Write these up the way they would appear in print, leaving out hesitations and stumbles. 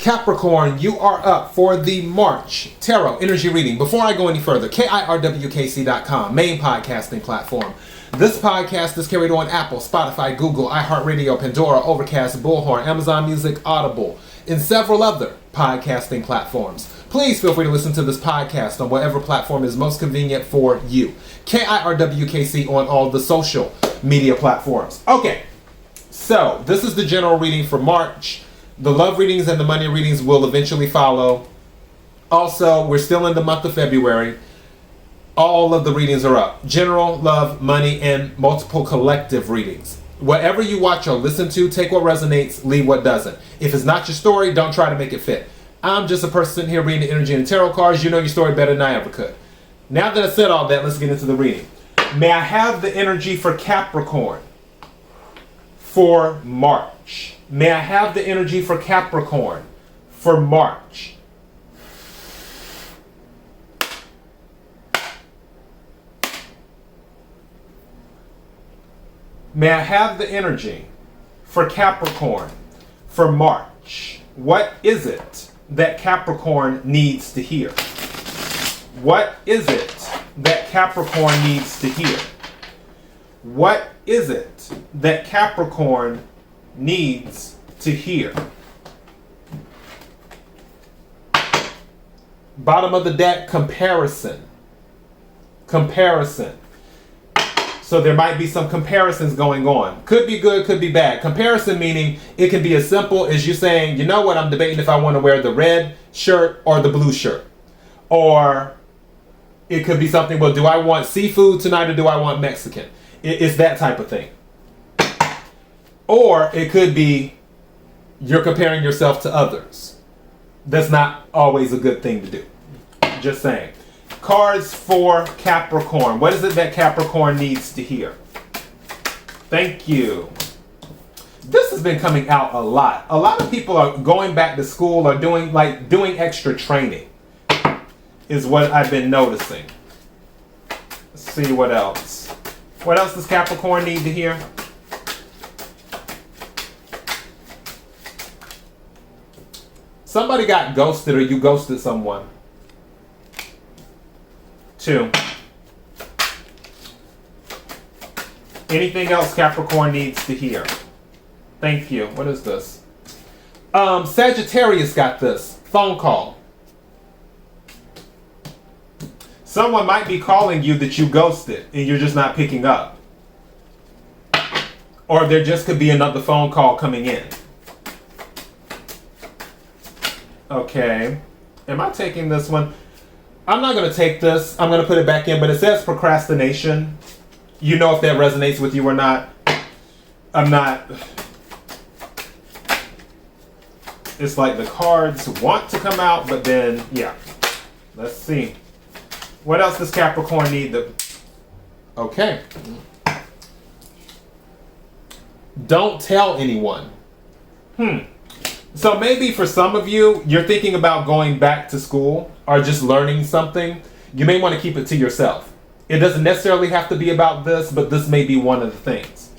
Capricorn, you are up for the March Tarot Energy Reading. Before I go any further, KIRWKC.com, main podcasting platform. This podcast is carried on Apple, Spotify, Google, iHeartRadio, Pandora, Overcast, Bullhorn, Amazon Music, Audible, and several other podcasting platforms. Please feel free to listen to this podcast on whatever platform is most convenient for you. KIRWKC on all the social media platforms. Okay, so this is the general reading for March. The love readings and the money readings will eventually follow. Also, we're still in the month of February. All of the readings are up. General, love, money, and multiple collective readings. Whatever you watch or listen to, take what resonates, leave what doesn't. If it's not your story, don't try to make it fit. I'm just a person sitting here reading the energy and the tarot cards. You know your story better than I ever could. Now that I said all that, let's get into the reading. May I have the energy for Capricorn for March? May I have the energy for Capricorn for March? May I have the energy for Capricorn for March? What is it that Capricorn needs to hear? What is it that Capricorn needs to hear? What is it that Capricorn needs to hear? Bottom of the deck, comparison. Comparison. So there might be some comparisons going on. Could be good, could be bad. Comparison meaning it can be as simple as you saying, you know what, I'm debating if I want to wear the red shirt or the blue shirt. Or it could be something, well, do I want seafood tonight or do I want Mexican? It's that type of thing. Or it could be you're comparing yourself to others. That's not always a good thing to do. Just saying. Cards for Capricorn. What is it that Capricorn needs to hear? Thank you. This has been coming out a lot. A lot of people are going back to school or doing extra training is what I've been noticing. Let's see what else. What else does Capricorn need to hear? Somebody got ghosted or you ghosted someone. 2. Anything else Capricorn needs to hear? Thank you. What is this? Sagittarius got this. Phone call. Someone might be calling you that you ghosted and you're just not picking up. Or there just could be another phone call coming in. Okay. Am I taking this one? I'm not going to take this. I'm going to put it back in, but it says procrastination. You know if that resonates with you or not. I'm not. It's like the cards want to come out, but then, yeah. Let's see. What else does Capricorn need? Okay. Don't tell anyone. So maybe for some of you, you're thinking about going back to school or just learning something. You may want to keep it to yourself. It doesn't necessarily have to be about this, but this may be one of the things.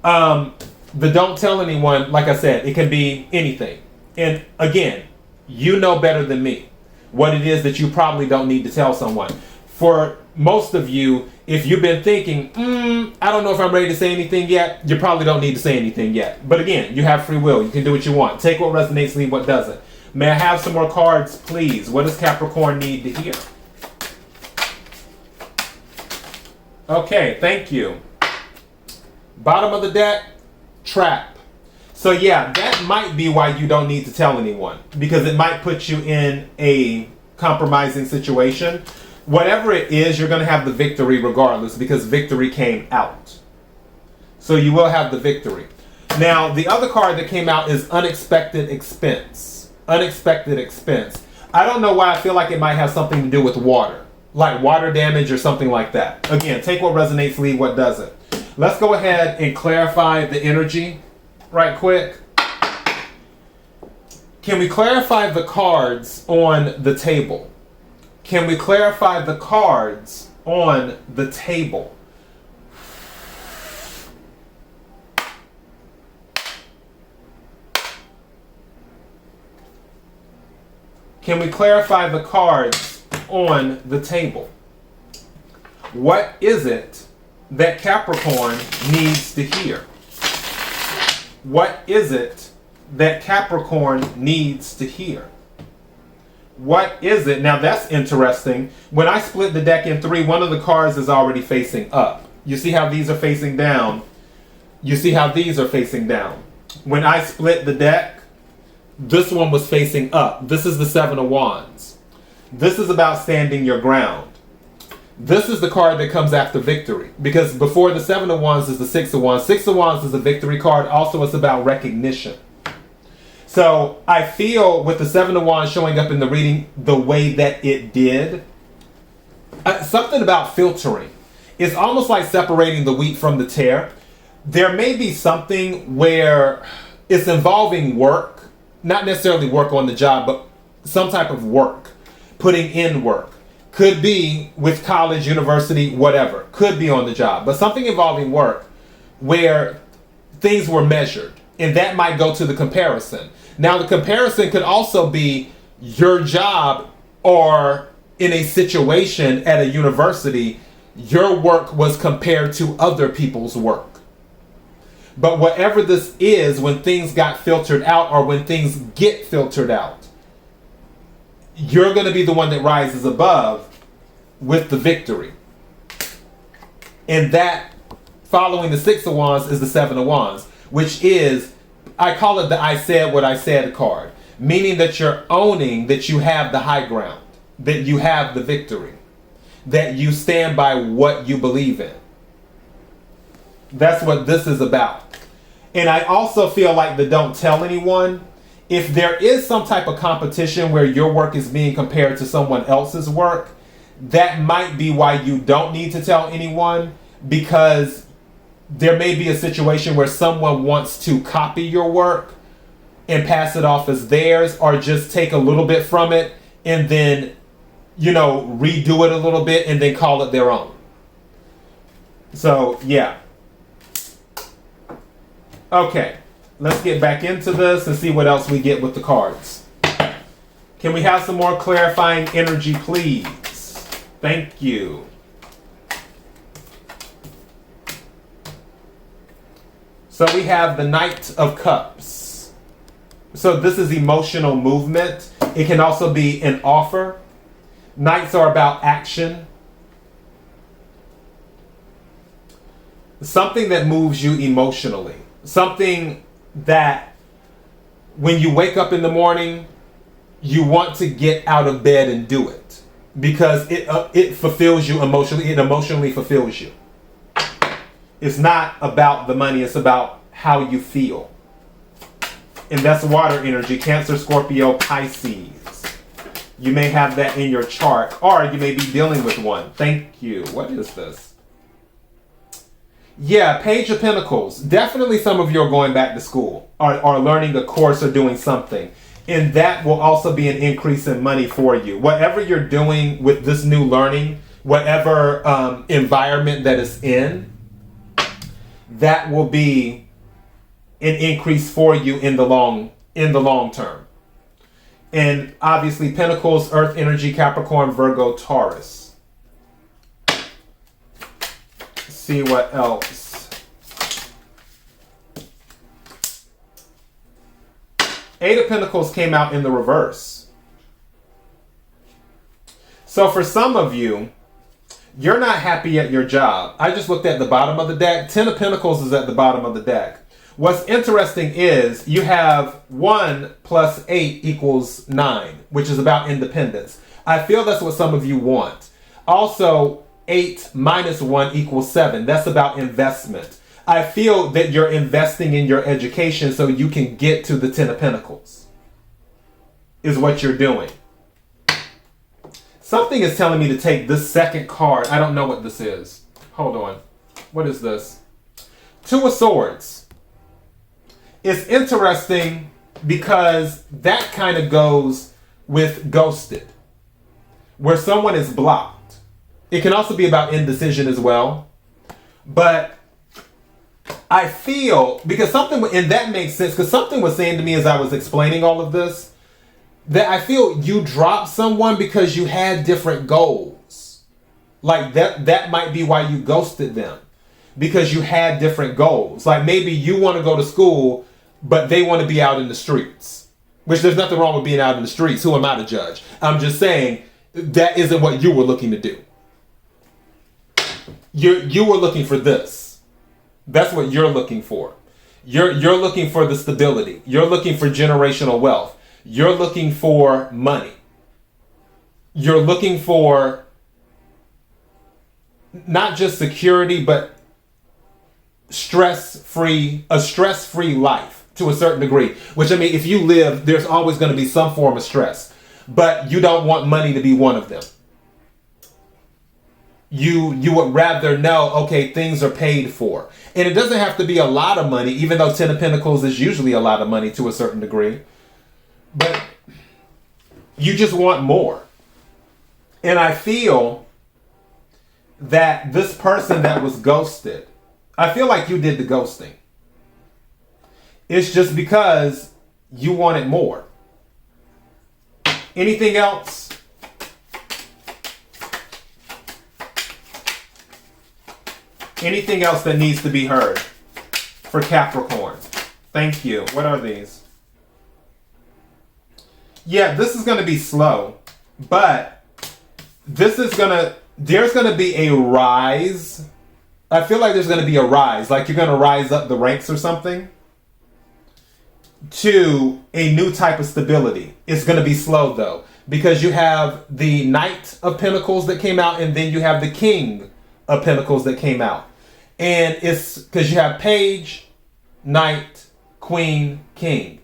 The don't tell anyone, like I said, it can be anything. And again, you know better than me what it is that you probably don't need to tell someone. For most of you, if you've been thinking, I don't know if I'm ready to say anything yet, you probably don't need to say anything yet. But again, you have free will. You can do what you want. Take what resonates, leave what doesn't. May I have some more cards, please? What does Capricorn need to hear? Okay, thank you. Bottom of the deck, trap. So yeah, that might be why you don't need to tell anyone. Because it might put you in a compromising situation. Whatever it is, you're going to have the victory regardless because victory came out. So you will have the victory. Now, the other card that came out is unexpected expense. Unexpected expense. I don't know why I feel like it might have something to do with water. Like water damage or something like that. Again, take what resonates, leave what doesn't. Let's go ahead and clarify the energy right quick. Can we clarify the cards on the table? Can we clarify the cards on the table? Can we clarify the cards on the table? What is it that Capricorn needs to hear? What is it that Capricorn needs to hear? What is it? Now that's interesting. When I split the deck in three, one of the cards is already facing up. You see how these are facing down? You see how these are facing down? When I split the deck, this one was facing up. This is the Seven of Wands. This is about standing your ground. This is the card that comes after victory. Because before the Seven of Wands is the Six of Wands. Six of Wands is a victory card. Also, it's about recognition. So I feel with the Seven of Wands showing up in the reading the way that it did, something about filtering. It's almost like separating the wheat from the tare. There may be something where it's involving work, not necessarily work on the job, but some type of work, putting in work. Could be with college, university, whatever. Could be on the job. But something involving work where things were measured. And that might go to the comparison. Now, the comparison could also be your job or in a situation at a university, your work was compared to other people's work. But whatever this is, when things got filtered out or when things get filtered out, you're going to be the one that rises above with the victory. And that, following the Six of Wands, is the Seven of Wands, which is, I call it the I said what I said card, meaning that you're owning that you have the high ground, that you have the victory, that you stand by what you believe in. That's what this is about. And I also feel like the don't tell anyone. If there is some type of competition where your work is being compared to someone else's work, that might be why you don't need to tell anyone, because there may be a situation where someone wants to copy your work and pass it off as theirs, or just take a little bit from it and then, redo it a little bit and then call it their own. So, yeah. Okay. Let's get back into this and see what else we get with the cards. Can we have some more clarifying energy, please? Thank you. So we have the Knight of Cups. So this is emotional movement. It can also be an offer. Knights are about action. Something that moves you emotionally. Something that when you wake up in the morning, you want to get out of bed and do it because it fulfills you emotionally. It emotionally fulfills you. It's not about the money. It's about how you feel. And that's water energy. Cancer, Scorpio, Pisces. You may have that in your chart, or you may be dealing with one. Thank you. What is this? Yeah, Page of Pentacles. Definitely some of you are going back to school or learning a course or doing something. And that will also be an increase in money for you. Whatever you're doing with this new learning, whatever environment that is in, that will be an increase for you in the long term. And obviously Pentacles, Earth energy, Capricorn, Virgo, Taurus. See what else. Eight of Pentacles came out in the reverse. So for some of you, you're not happy at your job. I just looked at the bottom of the deck. 10 of Pentacles is at the bottom of the deck. What's interesting is you have 1 plus 8 equals 9, which is about independence. I feel that's what some of you want. Also, 8 minus 1 equals 7. That's about investment. I feel that you're investing in your education so you can get to the 10 of Pentacles. Is what you're doing. Something is telling me to take this second card. I don't know what this is. Hold on. What is this? 2 of Swords. It's interesting because that kind of goes with ghosted, where someone is blocked. It can also be about indecision as well. But I feel, because something, and that makes sense, because something was saying to me as I was explaining all of this, that I feel you dropped someone because you had different goals. Like that might be why you ghosted them. Because you had different goals. Like maybe you want to go to school, but they want to be out in the streets. Which there's nothing wrong with being out in the streets. Who am I to judge? I'm just saying that isn't what you were looking to do. You were looking for this. That's what you're looking for. You're looking for the stability. You're looking for generational wealth. You're looking for money. You're looking for not just security, but a stress-free life to a certain degree. Which, I mean, if you live, there's always going to be some form of stress. But you don't want money to be one of them. You would rather know, okay, things are paid for. And it doesn't have to be a lot of money, even though 10 of Pentacles is usually a lot of money to a certain degree. But you just want more. And I feel that this person that was ghosted, I feel like you did the ghosting. It's just because you wanted more. Anything else? Anything else that needs to be heard for Capricorn? Thank you. What are these? Yeah, this is going to be slow, but there's going to be a rise. I feel like there's going to be a rise, like you're going to rise up the ranks or something to a new type of stability. It's going to be slow though, because you have the Knight of Pentacles that came out, and then you have the King of Pentacles that came out. And it's because you have Page, Knight, Queen, King.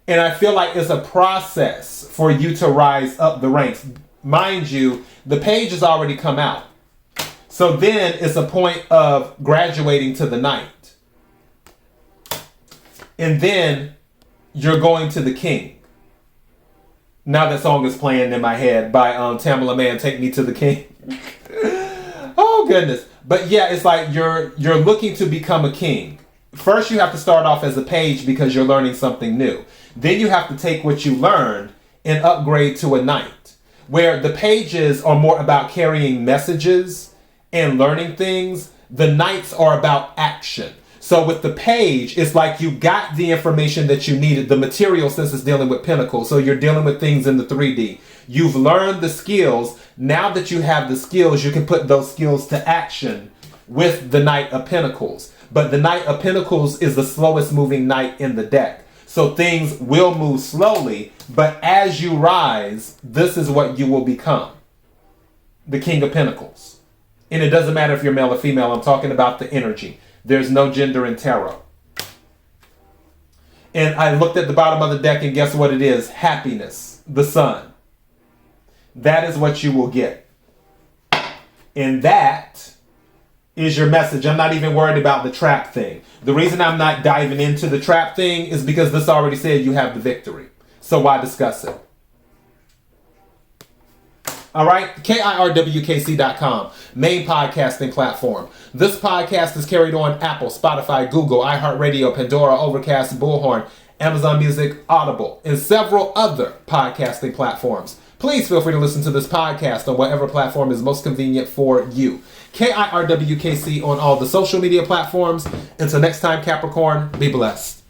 And I feel like it's a process for you to rise up the ranks. Mind you, the Page has already come out. So then it's a point of graduating to the Knight. And then you're going to the King. Now that song is playing in my head by Tamala Mann, Take Me to the King. Oh, goodness. But yeah, it's like you're looking to become a king. First, you have to start off as a page because you're learning something new. Then you have to take what you learned and upgrade to a knight, where the pages are more about carrying messages and learning things. The knights are about action. So with the page, it's like you got the information that you needed, the material, since it's dealing with Pentacles. So you're dealing with things in the 3D. You've learned the skills. Now that you have the skills, you can put those skills to action with the Knight of Pentacles. But the Knight of Pentacles is the slowest moving knight in the deck. So things will move slowly, but as you rise, this is what you will become. The King of Pentacles. And it doesn't matter if you're male or female. I'm talking about the energy. There's no gender in tarot. And I looked at the bottom of the deck, and guess what it is? Happiness. The sun. That is what you will get. And that is your message. I'm not even worried about the trap thing. The reason I'm not diving into the trap thing is because this already said you have the victory. So why discuss it? All right, KIRWKC.com, main podcasting platform. This podcast is carried on Apple, Spotify, Google, iHeartRadio, Pandora, Overcast, Bullhorn, Amazon Music, Audible, and several other podcasting platforms. Please feel free to listen to this podcast on whatever platform is most convenient for you. KIRWKC on all the social media platforms. Until next time, Capricorn, be blessed.